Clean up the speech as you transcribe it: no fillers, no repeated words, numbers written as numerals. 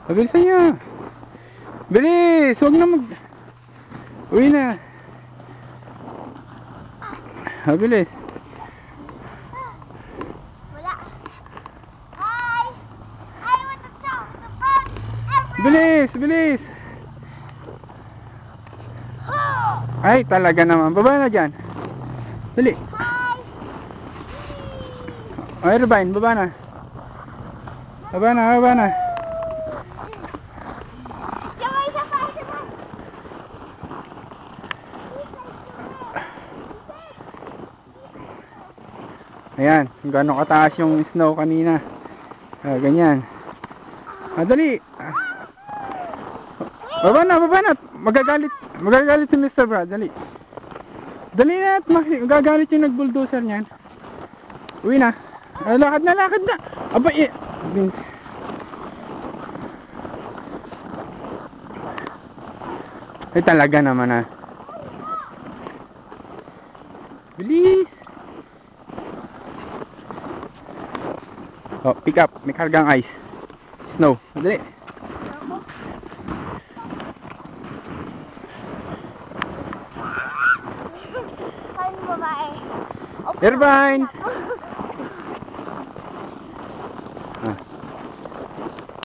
Bilisan niyo. Bilis! Huwag na mag... Uwi na. Bilis. Wala. Hi! I want to jump the boat. Bilis! Bilis! Ay, talaga naman. Baba na dyan. Dali. Hi! O, Irvine, baba na. Baba na, baba na. Sabay, sabay, sabay. Ayan, kung gano'ng kataas yung snow kanina. Ganyan. Dali. Baba na, baba na. Magagalit si Mr. Brad. Dali. Dali na at magagalit yung nag-bulldozer niyan. Uwi na. Lakad na, lakad na. Aba, Vince. Ay, talaga naman ah. Bilis. Oh, pick up. May kargang ice. Snow. Dali. Hi, babae. Irvine.